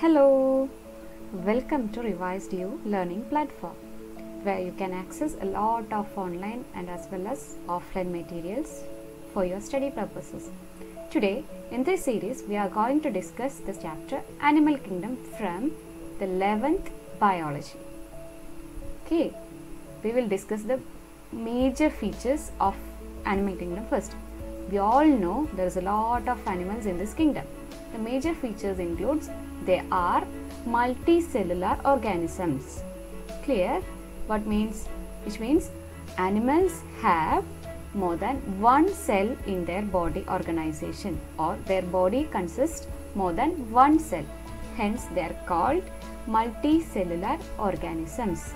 Hello, welcome to Revised You Learning Platform, where you can access a lot of online and as well as offline materials for your study purposes. Today, in this series, we are going to discuss the chapter Animal Kingdom from the 11th Biology. Okay, we will discuss the major features of Animal Kingdom first. We all know there is a lot of animals in this kingdom. The major features includes they are multicellular organisms. Clear? Which means animals have more than one cell in their body organization, or their body consists more than one cell. Hence, they are called multicellular organisms.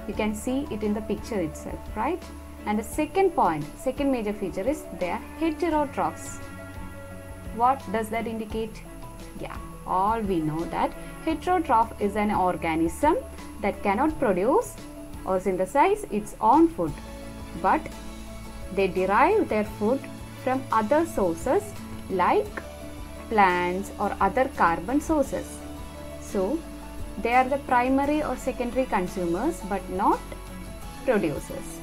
You can see it in the picture itself, right? And the second major feature is they are heterotrophs. What does that indicate? Yeah, all we know that heterotroph is an organism that cannot produce or synthesize its own food, but they derive their food from other sources like plants or other carbon sources. So, they are the primary or secondary consumers but not producers.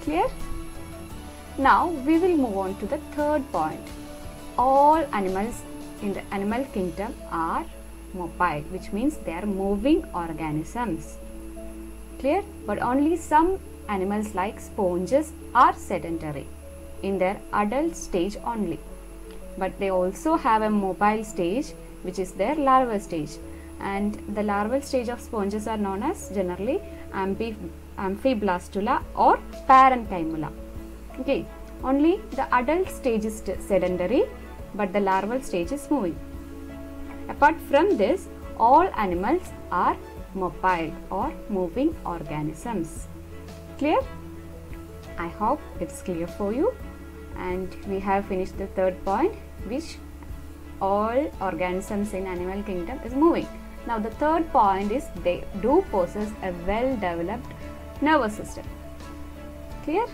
Clear? Now, we will move on to the third point. All animals in the animal kingdom are mobile, which means they are moving organisms. Clear? But only some animals like sponges are sedentary in their adult stage only. But they also have a mobile stage, which is their larval stage. And the larval stage of sponges are known as generally Amphiblastula or Parenchyma. Okay, only the adult stage is sedentary, but the larval stage is moving. Apart from this, all animals are mobile or moving organisms. Clear? I hope it's clear for you. And we have finished the third point, which all organisms in animal kingdom is moving. Now the third point is they do possess a well-developed nervous system. Clear?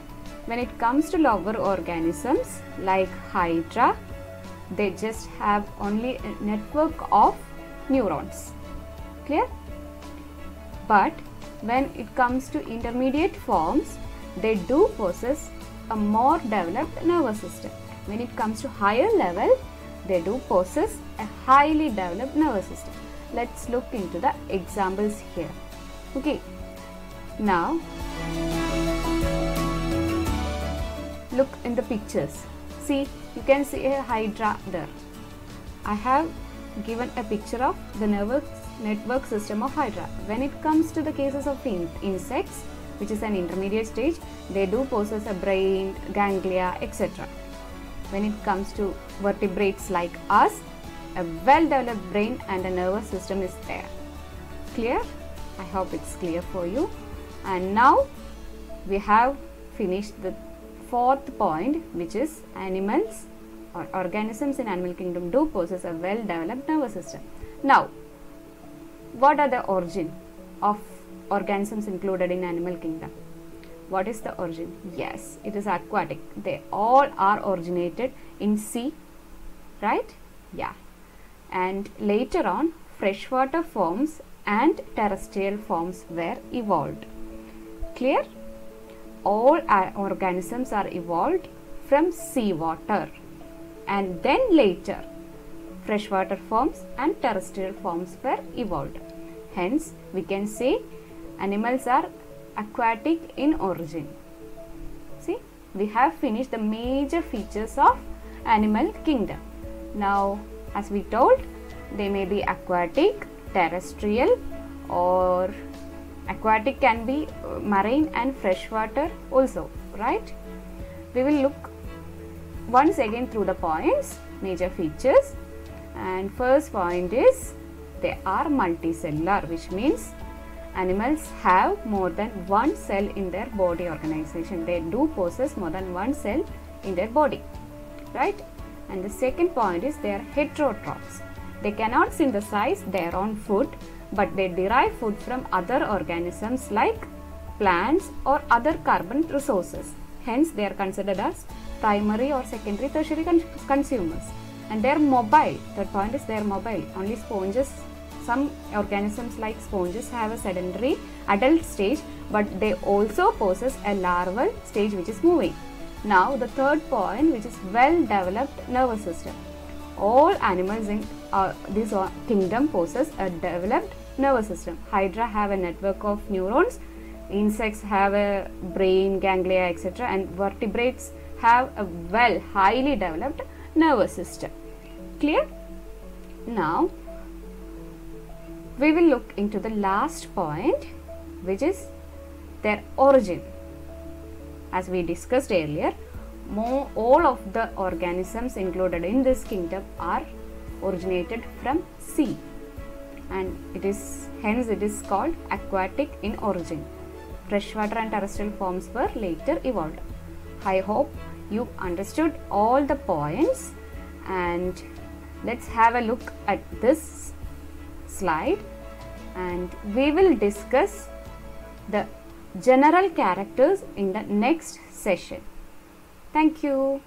When it comes to lower organisms like Hydra, they just have only a network of neurons. Clear? But when it comes to intermediate forms, they do possess a more developed nervous system. When it comes to higher level, they do possess a highly developed nervous system. Let's look into the examples here. Okay. Now, look in the pictures. See, you can see a Hydra there. I have given a picture of the network system of Hydra. When it comes to the cases of insects, which is an intermediate stage, they do possess a brain, ganglia, etc. When it comes to vertebrates like us, a well-developed brain and a nervous system is there. Clear? I hope it's clear for you. And now we have finished the fourth point, which is animals or organisms in animal kingdom do possess a well-developed nervous system. Now, what are the origin of organisms included in animal kingdom? What is the origin? Yes, it is aquatic. They all are originated in sea, right? Yeah. And later on, freshwater forms and terrestrial forms were evolved. Clear? All organisms are evolved from seawater, and then later freshwater forms and terrestrial forms were evolved. Hence, we can say animals are aquatic in origin. See, we have finished the major features of animal kingdom. Now, as we told, they may be aquatic, terrestrial, or aquatic can be marine and freshwater also, right? We will look once again through the points, major features. And first point is they are multicellular, which means animals have more than one cell in their body organization. They do possess more than one cell in their body, right? And the second point is they are heterotrophs. They cannot synthesize their own food, but they derive food from other organisms like plants or other carbon resources. Hence, they are considered as primary or secondary tertiary consumers. And they are mobile. Third point is they are mobile. Only sponges some organisms like sponges have a sedentary adult stage, but they also possess a larval stage which is moving. Now the third point, which is well developed nervous system. All animals in this kingdom possess a developed nervous system. Hydra have a network of neurons, insects have a brain, ganglia, etc., and vertebrates have a highly developed nervous system. Clear? Now we will look into the last point, which is their origin. As we discussed earlier, all of the organisms included in this kingdom are originated from sea, and hence it is called aquatic in origin. Freshwater and terrestrial forms were later evolved. I hope you understood all the points, and let's have a look at this slide, and we will discuss the general characters in the next session. Thank you.